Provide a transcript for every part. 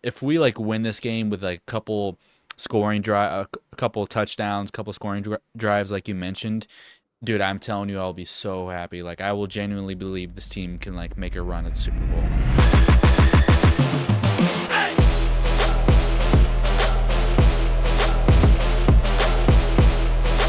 if we like win this game with like a couple touchdowns, couple scoring drives, like you mentioned, dude, I'm telling you, I'll be so happy. Like, I will genuinely believe this team can like make a run at the Super Bowl.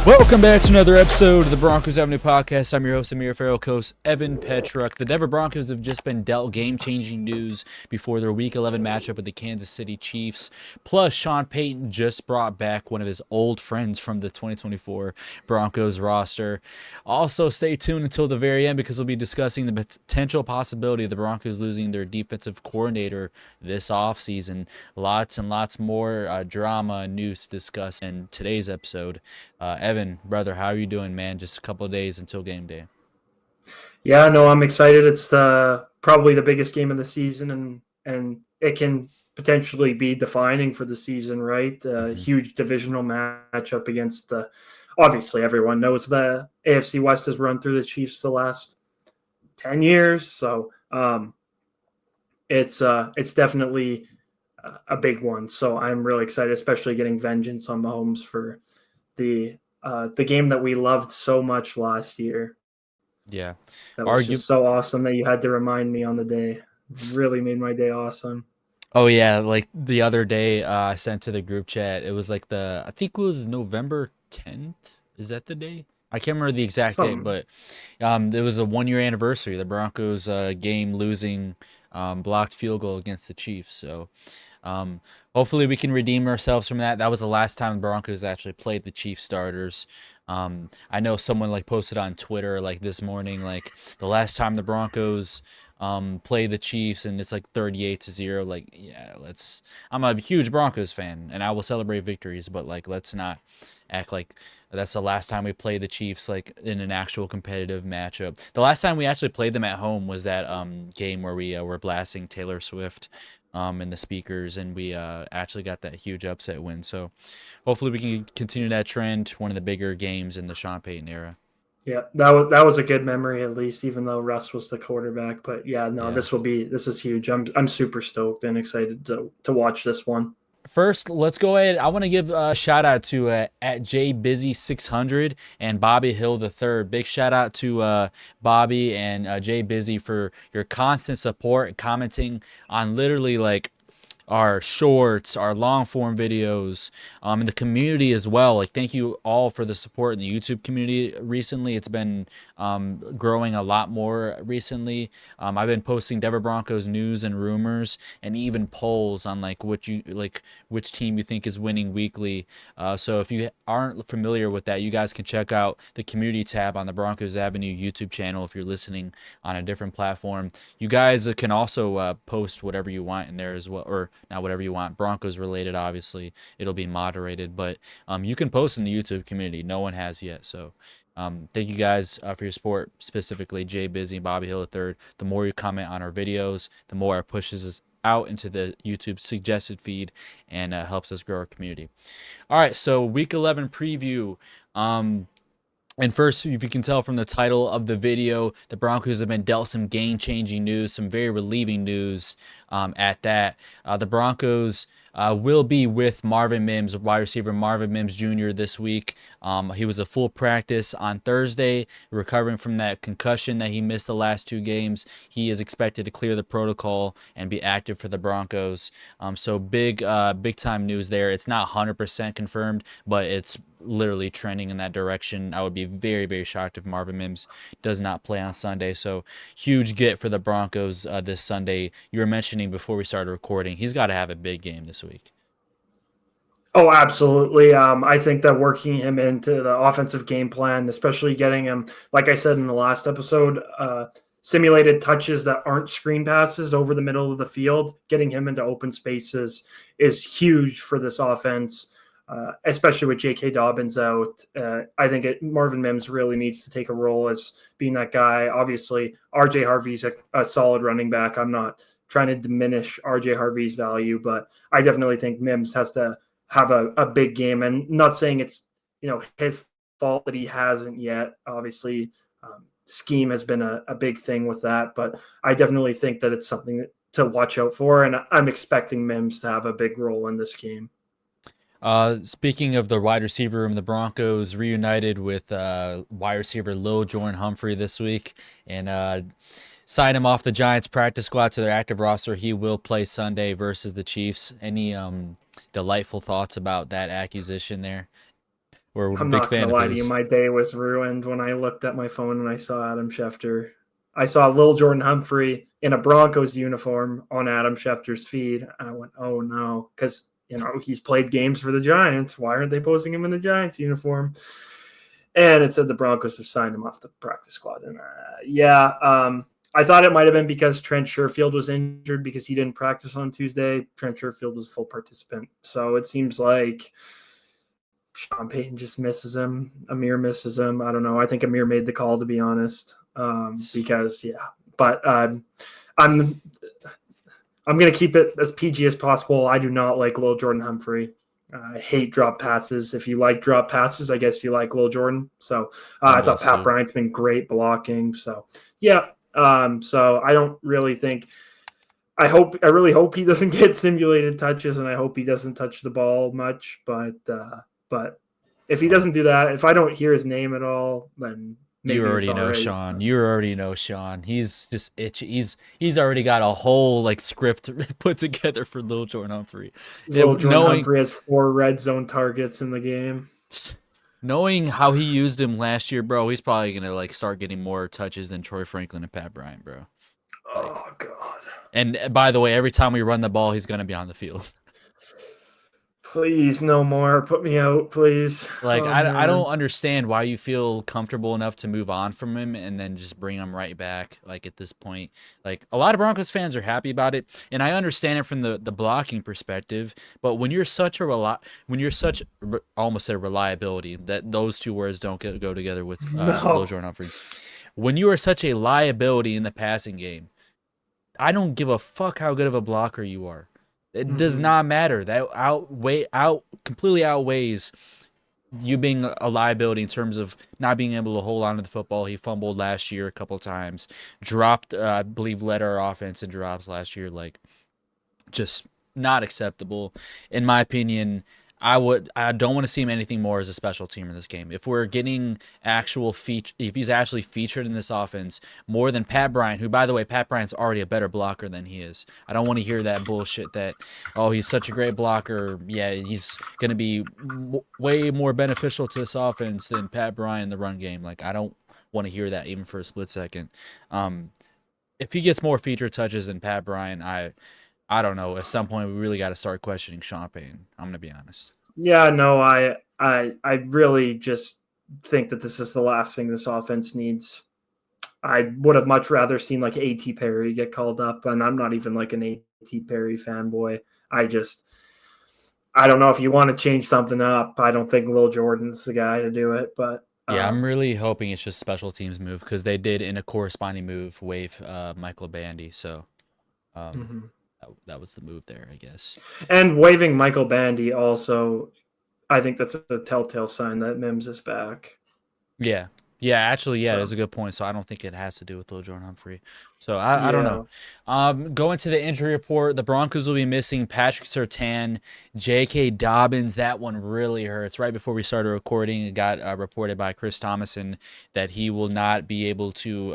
Welcome back to another episode of the Broncos Avenue Podcast. I'm your host, Amir, Farrell, co-host Evan Petruk. The Denver Broncos have just been dealt game-changing news before their Week 11 matchup with the Kansas City Chiefs. Plus, Sean Payton just brought back one of his old friends from the 2024 Broncos roster. Also, stay tuned until the very end because we'll be discussing the potential possibility of the Broncos losing their defensive coordinator this offseason. Lots and lots more drama and news to discuss in today's episode. Evan, brother, how are you doing, man? Just a couple of days until game day. Yeah, no, I'm excited. It's probably the biggest game of the season, and it can potentially be defining for the season, right? Huge divisional matchup against obviously everyone knows the AFC West has run through the Chiefs the last 10 years. So it's definitely a big one. So I'm really excited, especially getting vengeance on Mahomes for the game that we loved so much last year. Yeah. That was just so awesome that you had to remind me on the day. It really made my day awesome. Oh, yeah. Like the other day I sent to the group chat, it was like I think it was November 10th. Is that the day? I can't remember the exact date, but it was a 1-year anniversary. The Broncos game losing blocked field goal against the Chiefs. So hopefully we can redeem ourselves from that. That was the last time the Broncos actually played the Chiefs starters. I know someone like posted on Twitter like this morning, like the last time the Broncos play the Chiefs and it's like 38-0. Like, yeah, I'm a huge Broncos fan and I will celebrate victories, but like let's not act like that's the last time we played the Chiefs like in an actual competitive matchup. The last time we actually played them at home was that game where we were blasting Taylor Swift in the speakers, and we actually got that huge upset win. So hopefully we can continue that trend. One of the bigger games in the Sean Payton era. Yeah, that was a good memory at least, even though Russ was the quarterback. But yeah, no, Yeah. this is huge. I'm super stoked and excited to watch this one. First, let's go ahead. I want to give a shout out to at JBusy600 and Bobby Hill III. Big shout out to Bobby and Jay Busy for your constant support, commenting on literally like our shorts, our long form videos, and the community as well. Like, thank you all for the support in the YouTube community recently. It's been growing a lot more recently. I've been posting Denver Broncos news and rumors, and even polls on like which team you think is winning weekly. So if you aren't familiar with that, you guys can check out the community tab on the Broncos Avenue YouTube channel if you're listening on a different platform. You guys can also post whatever you want in there as well, or not whatever you want, Broncos related, obviously. It'll be moderated, but you can post in the YouTube community. No one has yet. So thank you guys for your support, specifically Jay Busy, Bobby Hill III. The more you comment on our videos, the more it pushes us out into the YouTube suggested feed and helps us grow our community. All right, so Week 11 preview. And first, if you can tell from the title of the video, the Broncos have been dealt some game-changing news, some very relieving news at that. The Broncos will be with Marvin Mims, wide receiver Marvin Mims Jr. this week. He was a full practice on Thursday, recovering from that concussion that he missed the last 2 games. He is expected to clear the protocol and be active for the Broncos. So big time news there. It's not 100% confirmed, but it's literally trending in that direction. I would be very, very shocked if Marvin Mims does not play on Sunday. So huge get for the Broncos this Sunday. You were mentioning before we started recording, he's got to have a big game this week. Oh, absolutely. I think that working him into the offensive game plan, especially getting him, like I said in the last episode, simulated touches that aren't screen passes over the middle of the field, getting him into open spaces is huge for this offense. Especially with JK Dobbins out. I think Marvin Mims really needs to take a role as being that guy. Obviously, RJ Harvey's a solid running back. I'm not trying to diminish RJ Harvey's value, but I definitely think Mims has to have a big game. And not saying it's his fault that he hasn't yet. Obviously, scheme has been a big thing with that, but I definitely think that it's something watch out for, and I'm expecting Mims to have a big role in this game. Speaking of the wide receiver room, the Broncos reunited with wide receiver Lil Jordan Humphrey this week and signed him off the Giants practice squad to their active roster. He will play Sunday versus the Chiefs. Any delightful thoughts about that acquisition there? We're a I'm big not fan gonna of lie to his. you, my day was ruined when I looked at my phone and I saw Adam Schefter. I saw Lil Jordan Humphrey in a Broncos uniform on Adam Schefter's feed. I went, oh no, because he's played games for the Giants. Why aren't they posting him in the Giants uniform? And it said the Broncos have signed him off the practice squad. And I thought it might have been because Trent Sherfield was injured because he didn't practice on Tuesday. Trent Sherfield was a full participant. So it seems like Sean Payton just misses him. Amir misses him. I don't know. I think Amir made the call, to be honest, because, yeah. But I'm going to keep it as PG as possible. I do not like Lil Jordan Humphrey. I hate drop passes. If you like drop passes, I guess you like Lil Jordan. So I thought Pat Bryant's been great blocking. So, yeah. So I don't really think – I really hope he doesn't get simulated touches, and I hope he doesn't touch the ball much. But if he doesn't do that, if I don't hear his name at all, then maybe You already know Sean. You already know Sean. He's just itchy. He's already got a whole script put together for Lil Jordan Humphrey. Lil Jordan Humphrey has 4 red zone targets in the game. Knowing how he used him last year, bro, he's probably gonna start getting more touches than Troy Franklin and Pat Bryant, bro. Oh God. And by the way, every time we run the ball, he's gonna be on the field. Please, no more. Put me out, please. I don't understand why you feel comfortable enough to move on from him and then just bring him right back. At this point, a lot of Broncos fans are happy about it, and I understand it from the blocking perspective. But when you're such almost a reliability, that those two words don't go together with Lil Jordan Humphrey. When you are such a liability in the passing game, I don't give a fuck how good of a blocker you are. It does not matter. That completely outweighs you being a liability in terms of not being able to hold on to the football. He fumbled last year a couple times, dropped, I believe, led our offense in drops last year. Just not acceptable. In my opinion, I don't want to see him anything more as a special team in this game. If we're getting if he's actually featured in this offense more than Pat Bryant, who, by the way, Pat Bryant's already a better blocker than he is. I don't want to hear that bullshit that, oh, he's such a great blocker. Yeah, he's going to be way more beneficial to this offense than Pat Bryant in the run game. I don't want to hear that even for a split second. If he gets more feature touches than Pat Bryant, I don't know. At some point, we really got to start questioning Sean Payton. I'm going to be honest. Yeah, no, I really just think that this is the last thing this offense needs. I would have much rather seen A.T. Perry get called up, and I'm not even an A.T. Perry fanboy. I don't know if you want to change something up. I don't think Lil Jordan's the guy to do it, but yeah, I'm really hoping it's just special teams move because they did in a corresponding move waive Michael Bandy, so that was the move there, I guess. And waiving Michael Bandy also, I think that's a telltale sign that Mims is back. Yeah. Yeah, actually, that's a good point. So I don't think it has to do with Lil Jordan Humphrey. So I don't know. Going to the injury report, the Broncos will be missing Patrick Surtain, JK Dobbins. That one really hurts. Right before we started recording, it got reported by Chris Thomason that he will not be able to,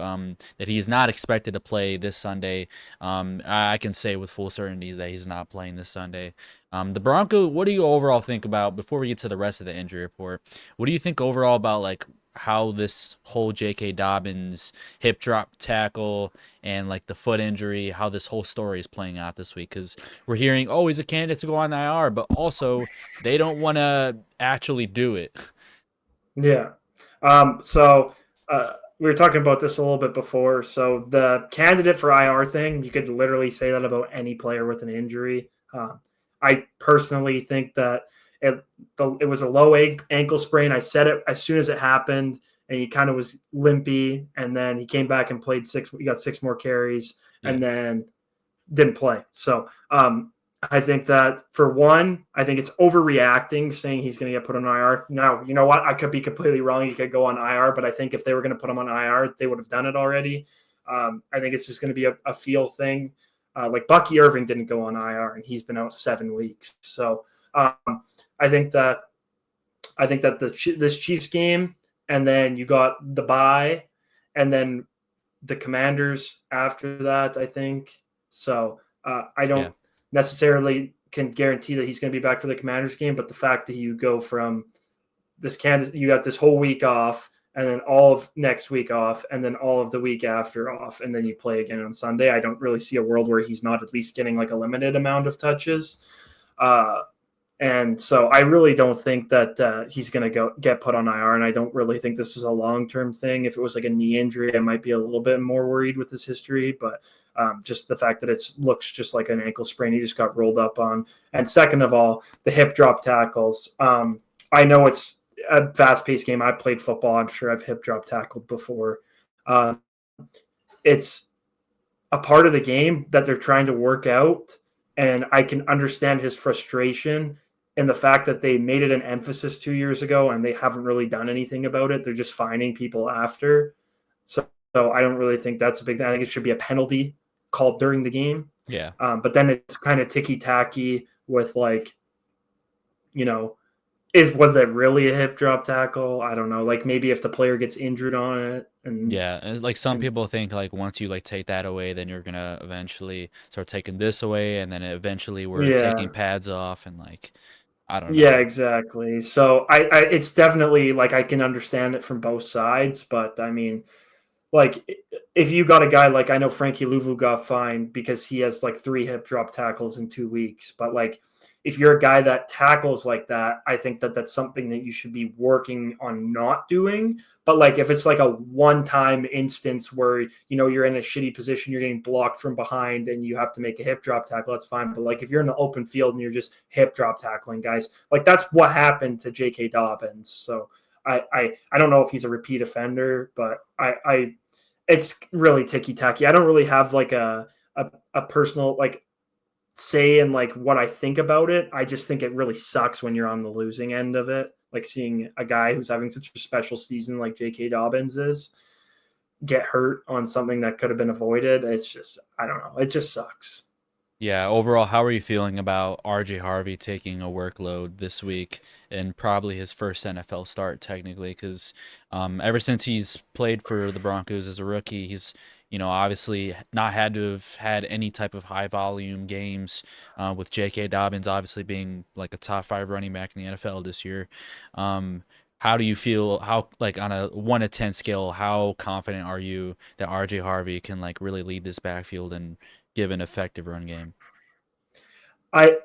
that he is not expected to play this Sunday. I can say with full certainty that he's not playing this Sunday. The Broncos, what do you overall think about, before we get to the rest of the injury report, what do you think overall about how this whole J.K. Dobbins hip drop tackle and the foot injury, how this whole story is playing out this week? Because we're hearing, oh, he's a candidate to go on the IR, but also they don't want to actually do it. Yeah. So we were talking about this a little bit before. So the candidate for IR thing, you could literally say that about any player with an injury. I personally think that it was a low ankle sprain. I said it as soon as it happened, and he kind of was limpy, and then he came back and played 6. He got 6 more carries, and then didn't play. So I think that, for one, I think it's overreacting saying he's going to get put on IR. Now, you know what? I could be completely wrong. He could go on IR, but I think if they were going to put him on IR, they would have done it already. I think it's just going to be a feel thing. Like Bucky Irving didn't go on IR, and he's been out 7 weeks. So I think that this Chiefs game, and then you got the bye, and then the Commanders after that, I think. So I don't necessarily can guarantee that he's going to be back for the Commanders game, but the fact that you go from this Kansas, you got this whole week off, and then all of next week off, and then all of the week after off, and then you play again on Sunday. I don't really see a world where he's not at least getting like a limited amount of touches. And so I really don't think that he's going to get put on IR, and I don't really think this is a long-term thing. If it was like a knee injury, I might be a little bit more worried with his history, but just the fact that it looks just like an ankle sprain he just got rolled up on. And second of all, the hip drop tackles. I know it's a fast-paced game. I've played football. I'm sure I've hip drop tackled before. It's a part of the game that they're trying to work out, and I can understand his frustration and the fact that they made it an emphasis 2 years ago and they haven't really done anything about it. They're just fining people after. So I don't really think that's a big thing. I think it should be a penalty called during the game. Yeah. But then it's kind of ticky-tacky with like, was that really a hip drop tackle? I don't know. Like maybe if the player gets injured on it. And like some people think like once you like take that away, then you're going to eventually start taking this away. And then eventually we're taking pads off and like, I don't know. Yeah, exactly. So I it's definitely like I can understand it from both sides, but I mean, like if you got a guy like I know Frankie Louvu got fined because he has like 3 hip drop tackles in 2 weeks, but like if you're a guy that tackles like that, I think that that's something that you should be working on not doing. But like if it's like a one-time instance where you're in a shitty position, you're getting blocked from behind, and you have to make a hip drop tackle, that's fine. But like if you're in the open field and you're just hip drop tackling guys, like that's what happened to JK Dobbins. So I don't know if he's a repeat offender, but I it's really ticky-tacky. I don't really have like a personal like say in like what I think about it. I just think it really sucks when you're on the losing end of it, like seeing a guy who's having such a special season like JK Dobbins is get hurt on something that could have been avoided. It's just, I don't know. It just sucks. Yeah, overall, how are you feeling about RJ Harvey taking a workload this week and probably his first NFL start technically? Because ever since he's played for the Broncos as a rookie, he's obviously not had to have had any type of high volume games with JK Dobbins obviously being like a top 5 running back in the NFL this year. How do you feel, how like on a 1 to 10 scale, how confident are you that RJ Harvey can like really lead this backfield and give an effective run game? I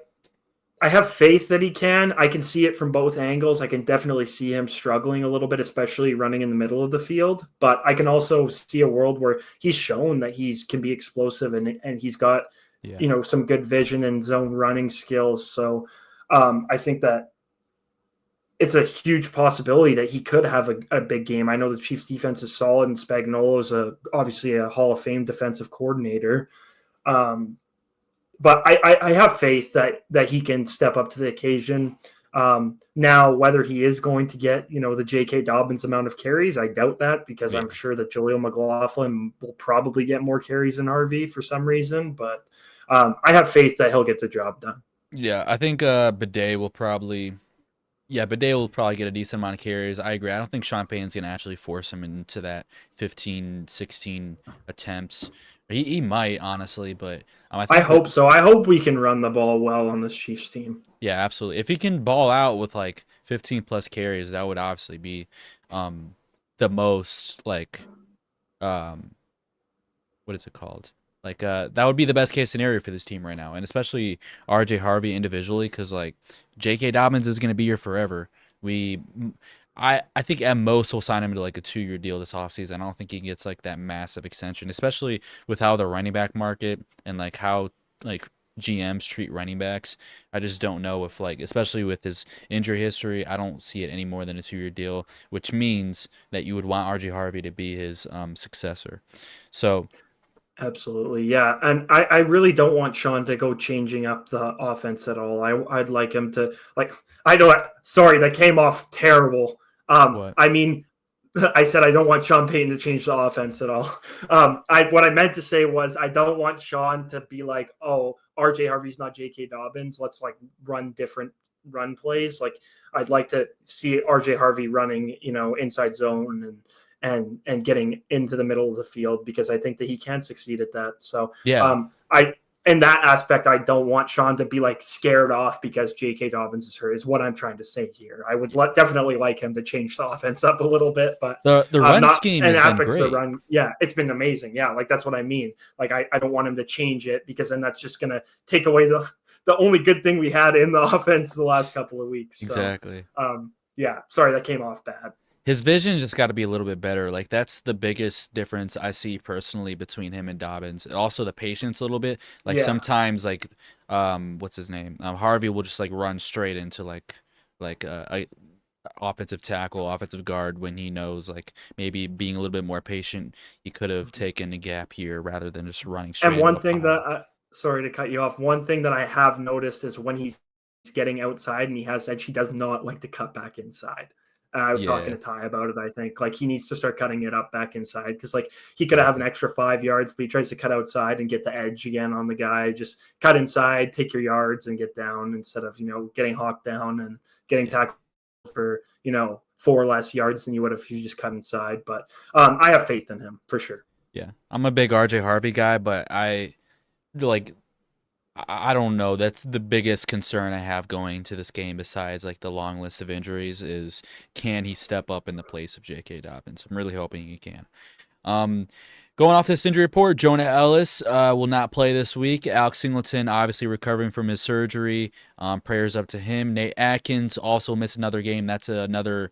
have faith that he can. I can see it from both angles. I can definitely see him struggling a little bit, especially running in the middle of the field. But I can also see a world where he's shown that he can be explosive and he's got some good vision and zone running skills. So I think that it's a huge possibility that he could have a big game. I know the Chiefs defense is solid, and Spagnuolo is obviously a Hall of Fame defensive coordinator. But I have faith that he can step up to the occasion. Now, whether he is going to get, the J.K. Dobbins amount of carries, I doubt that because I'm sure that Jaleel McLaughlin will probably get more carries than RV for some reason. But I have faith that he'll get the job done. Yeah, I think Bidet will probably get a decent amount of carries. I agree. I don't think Sean Payton's going to actually force him into that 15, 16 attempts. He might, honestly, but I hope so. I hope we can run the ball well on this Chiefs team. Yeah, absolutely. If he can ball out with like 15 plus carries, that would obviously be the most like what is it called? Like that would be the best case scenario for this team right now, and especially RJ Harvey individually, because like JK Dobbins is going to be here forever. I think at most we'll sign him to like a 2-year deal this offseason. I don't think he gets like that massive extension, especially with how the running back market and like how like GMs treat running backs. I just don't know if like, especially with his injury history, I don't see it any more than a 2-year deal, which means that you would want RJ Harvey to be his successor. So. Absolutely. Yeah. And I really don't want Sean to go changing up the offense at all. I'd like him to like, I know, sorry, that came off terrible. I mean, I said I don't want Sean Payton to change the offense at all. What I meant to say was I don't want Sean to be like, oh, RJ Harvey's not JK Dobbins. Let's like run different run plays. Like I'd like to see RJ Harvey running, inside zone and getting into the middle of the field, because I think that he can succeed at that. So Yeah. In that aspect, I don't want Sean to be like scared off because J.K. Dobbins is hurt, is what I'm trying to say here. I would definitely like him to change the offense up a little bit, but The run not scheme in has been aspects of the great. run. Yeah, it's been amazing. Yeah, like that's what I mean. Like I don't want him to change it, because then that's just going to take away the only good thing we had in the offense the last couple of weeks. Exactly. So, yeah, sorry, that came off bad. His vision just got to be a little bit better. Like that's the biggest difference I see personally between him and Dobbins. Also the patience a little bit. Like Yeah. sometimes like what's his name? Harvey will just like run straight into like a offensive tackle, offensive guard, when he knows like maybe being a little bit more patient, he could have taken a gap here rather than just running straight And into one a thing pile. sorry to cut you off. One thing that I have noticed is when he's getting outside and he has edge, he does not like to cut back inside. I was talking Yeah, to Ty about it. I think like he needs to start cutting it up back inside, because like he could have an exactly. extra 5 yards, but he tries to cut outside and get the edge again on the guy. Just cut inside, take your yards, and get down, instead of getting hawked down and getting Yeah. tackled for 4 less yards than you would if you just cut inside. But I have faith in him for sure. Yeah. I'm a big RJ Harvey guy, but like I don't know. That's the biggest concern I have going to this game, besides like the long list of injuries, is can he step up in the place of JK Dobbins? I'm really hoping he can. Um, Going off this injury report, Jonah Ellis will not play this week. Alex Singleton obviously recovering from his surgery. Prayers up to him. Nate Atkins also missed another game. That's another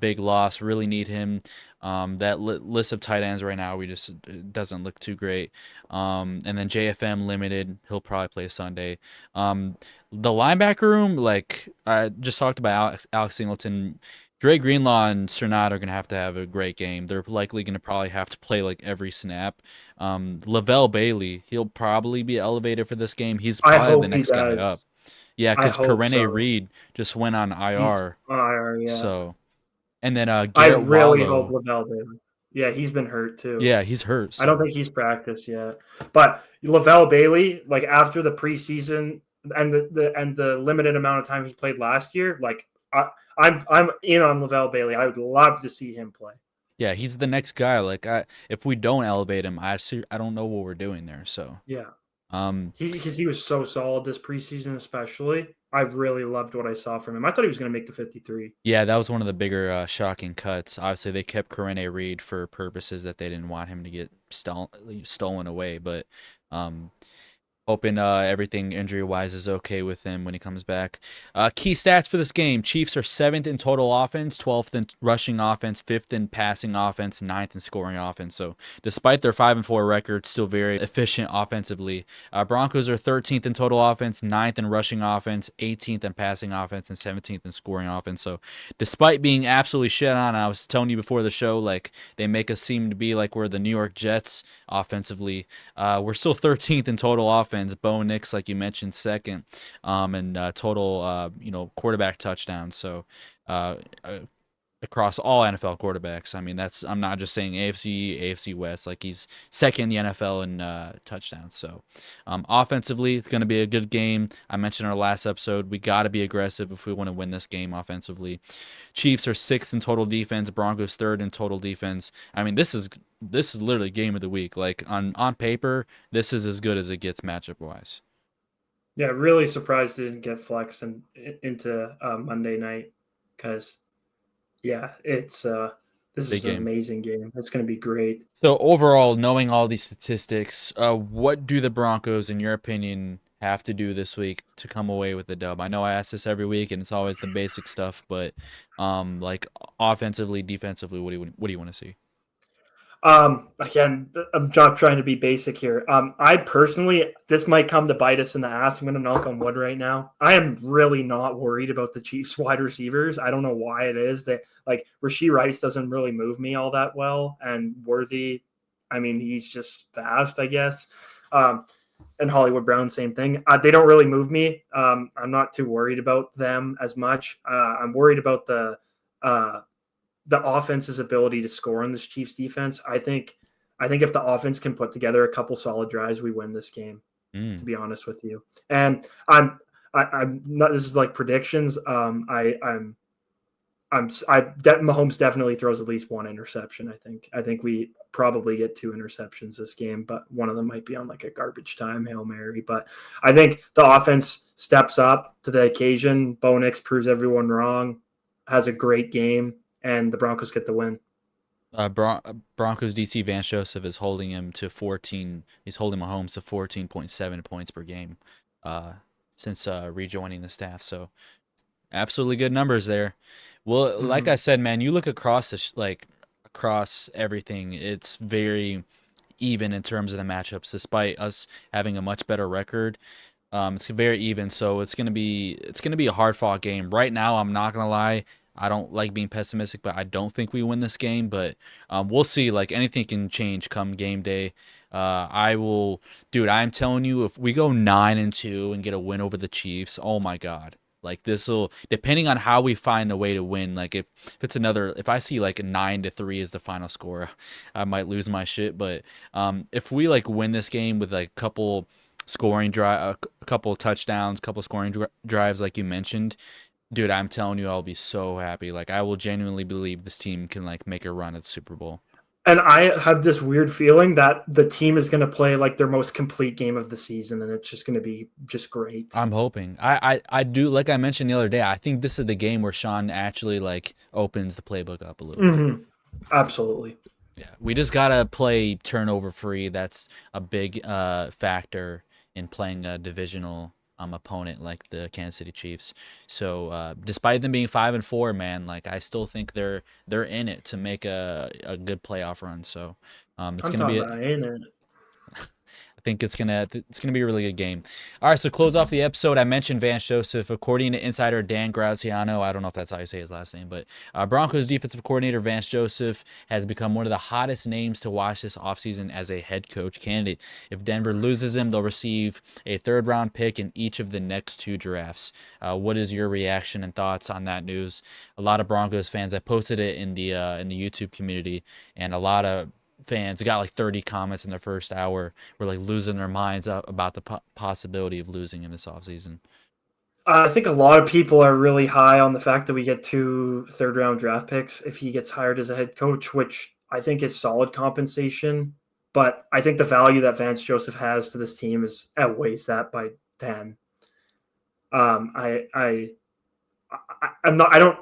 big loss. Really need him. That list of tight ends right now, it doesn't look too great. And then JFM limited. He'll probably play Sunday. The linebacker room, like I just talked about, Alex Singleton. Dre Greenlaw and Cernat are going to have a great game. They're likely going to probably have to play like every snap. Lavelle Bailey, he'll probably be elevated for this game. He's I probably the hope he next guy does. up. Yeah, I because hope Karene so. Reed just went on He's IR. yeah. So, and then I Garrett really hope Wallow. Lavelle Bailey. Yeah, he's been hurt too. Yeah, he's hurt. I don't So, think he's practiced yet. But Lavelle Bailey, like after the preseason and the limited amount of time he played last year, like I'm in on Lavelle Bailey. I would love to see him play. yeah, he's the next guy. Like, if we don't elevate him, I don't know what we're doing there. So, Yeah. um, Because he was so solid this preseason, especially. I really loved what I saw from him. I thought he was going to make the 53. yeah, that was one of the bigger shocking cuts. Obviously, they kept Karene Reed for purposes that they didn't want him to get stolen away. But um, hoping everything injury wise is okay with him when he comes back. Key stats for this game: Chiefs are 7th in total offense, 12th in rushing offense, 5th in passing offense, 9th in scoring offense. So despite their 5-4 record, still very efficient offensively. Broncos are 13th in total offense, 9th in rushing offense, 18th in passing offense, and 17th in scoring offense. So despite being absolutely shit on, I was telling you before the show, like they make us seem to be like we're the New York Jets offensively. We're still 13th in total offense. Bo Nix, like you mentioned, second, and total, quarterback touchdowns. So across all NFL quarterbacks, I mean, I'm not just saying AFC West. Like he's second in the NFL in touchdowns. So offensively, it's going to be a good game. I mentioned in our last episode, we got to be aggressive if we want to win this game offensively. Chiefs are 6th in total defense. Broncos 3rd in total defense. I mean, this is literally game of the week. Like on paper, this is as good as it gets matchup wise. Yeah, really surprised they didn't get flexed into Monday night, because, yeah, this Big is an game. amazing game. It's going to be great. So overall, knowing all these statistics, what do the Broncos, in your opinion, have to do this week to come away with the dub? I know I ask this every week, and it's always the basic stuff, but like offensively, defensively, what do you want to see? Again, I'm not trying to be basic here. I personally, this might come to bite us in the ass. I'm going to knock on wood right now. I am really not worried about the Chiefs wide receivers. I don't know why it is that, like, Rashee Rice doesn't really move me all that well, and Worthy, I mean, he's just fast, I guess. And Hollywood Brown, same thing. They don't really move me. I'm not too worried about them as much. I'm worried about the the offense's ability to score on this Chiefs defense. I think if the offense can put together a couple solid drives, we win this game. To be honest with you, and I'm not. This is like predictions. Mahomes definitely throws at least one interception. I think we probably get 2 interceptions this game, but one of them might be on like a garbage time Hail Mary. But I think the offense steps up to the occasion. Bo Nix proves everyone wrong, has a great game, and the Broncos get the win. Broncos DC Vance Joseph is holding him to 14. He's holding Mahomes to 14.7 points per game since rejoining the staff. So absolutely good numbers there. Well, like I said, man, you look across across everything, it's very even in terms of the matchups, despite us having a much better record. It's very even, so it's gonna be a hard fought game. Right now, I'm not gonna lie, I don't like being pessimistic, but I don't think we win this game. But we'll see. Like anything can change come game day. I'm telling you, if we go 9-2 and get a win over the Chiefs, oh my God. Like this will, depending on how we find a way to win. Like if I see like a 9-3 is the final score, I might lose my shit. But if we like win this game with like a couple touchdowns, couple scoring drives, like you mentioned, dude, I'm telling you, I'll be so happy. Like I will genuinely believe this team can like make a run at the Super Bowl. And I have this weird feeling that the team is going to play like their most complete game of the season, and it's just going to be just great. I'm hoping. I do, like I mentioned the other day, I think this is the game where Sean actually like opens the playbook up a little bit. Absolutely. Yeah, we just gotta play turnover free. That's a big factor in playing a divisional opponent like the Kansas City Chiefs. So despite them being 5-4, man, like I still think they're in it to make a good playoff run. So it's gonna be. I think it's gonna be a really good game. All right, so close off the episode. I mentioned Vance Joseph. According to insider Dan Graziano, I don't know if that's how you say his last name, but Broncos defensive coordinator Vance Joseph has become one of the hottest names to watch this offseason as a head coach candidate. If Denver loses him, they'll receive a 3rd-round pick in each of the next 2 drafts. What is your reaction and thoughts on that news? A lot of Broncos fans, I posted it in the YouTube community, and a lot of fans got like 30 comments in the first hour, were like losing their minds about the possibility of losing in this offseason. I think a lot of people are really high on the fact that we get 2 3rd-round draft picks if he gets hired as a head coach, which I think is solid compensation. But I think the value that Vance Joseph has to this team outweighs that by 10. I don't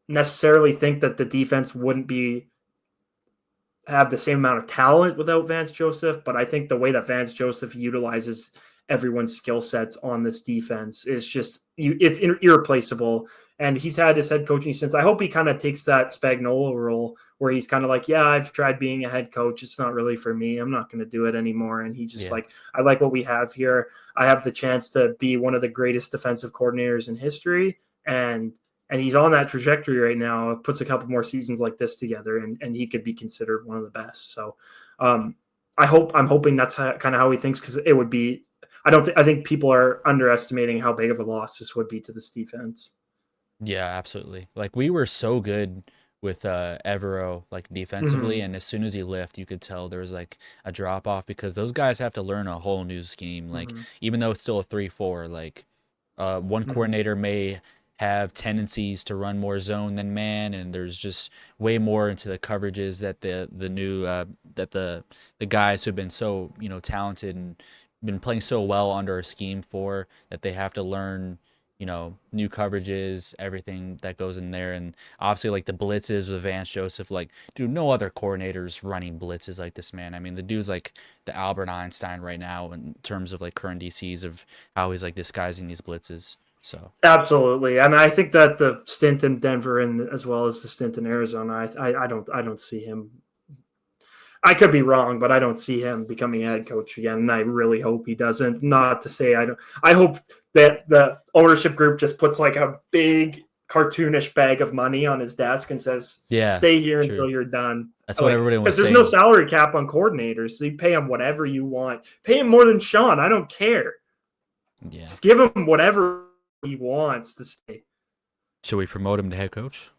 necessarily think that the defense wouldn't have the same amount of talent without Vance Joseph, but I think the way that Vance Joseph utilizes everyone's skill sets on this defense is just it's irreplaceable. And he's had his head coaching since. I hope he kind of takes that Spagnuolo role where he's kind of like, yeah, I've tried being a head coach. It's not really for me. I'm not going to do it anymore. And he just I like what we have here. I have the chance to be one of the greatest defensive coordinators in history. And he's on that trajectory right now. It puts a couple more seasons like this together, and he could be considered one of the best. So I'm hoping that's kind of how he thinks, because it would be. I think people are underestimating how big of a loss this would be to this defense. Yeah, absolutely. Like we were so good with Evero, like defensively, and as soon as he left, you could tell there was like a drop off, because those guys have to learn a whole new scheme. Like even though it's still a 3-4, like one coordinator may have tendencies to run more zone than man, and there's just way more into the coverages that the new that the guys who've been so talented and been playing so well under a scheme for, that they have to learn new coverages, everything that goes in there. And obviously like the blitzes with Vance Joseph, like dude, no other coordinators running blitzes like this man. I mean, the dude's like the Albert Einstein right now in terms of like current DCs of how he's like disguising these blitzes. So absolutely, and I think that the stint in Denver and as well as the stint in Arizona, I don't see him. I could be wrong, but I don't see him becoming a head coach again, and I really hope he doesn't. Not to say I don't. I hope that the ownership group just puts like a big cartoonish bag of money on his desk and says, "Stay here until you're done." That's what everybody was saying. Because there's no salary cap on coordinators, so you pay him whatever you want. Pay him more than Sean. I don't care. Yeah, just give him whatever he wants to stay. Should we promote him to head coach?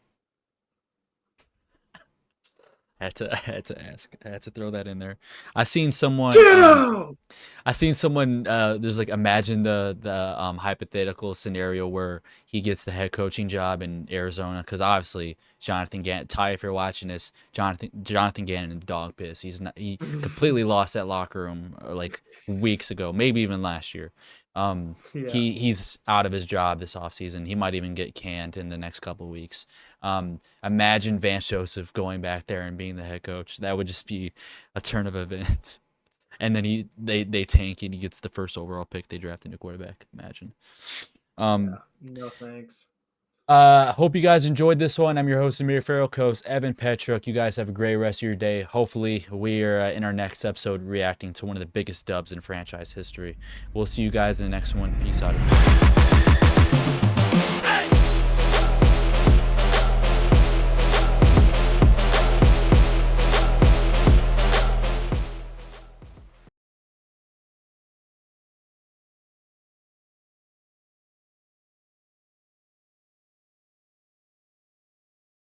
I had to throw that in there. I seen someone. Get out! I seen someone. There's like imagine the hypothetical scenario where he gets the head coaching job in Arizona, because obviously Jonathan Gannon. Ty, if you're watching this, Jonathan Gannon is dog piss. He completely lost that locker room like weeks ago, maybe even last year. Yeah. He's out of his job this offseason. He might even get canned in the next couple of weeks. Imagine Vance Joseph going back there and being the head coach. That would just be a turn of events. And then they tank and he gets the first overall pick. They draft into quarterback. Imagine. No thanks. Hope you guys enjoyed this one. I'm your host, Amir, Farrell, co-host Evan Petruk. You guys have a great rest of your day. Hopefully, we are in our next episode reacting to one of the biggest dubs in franchise history. We'll see you guys in the next one. Peace out.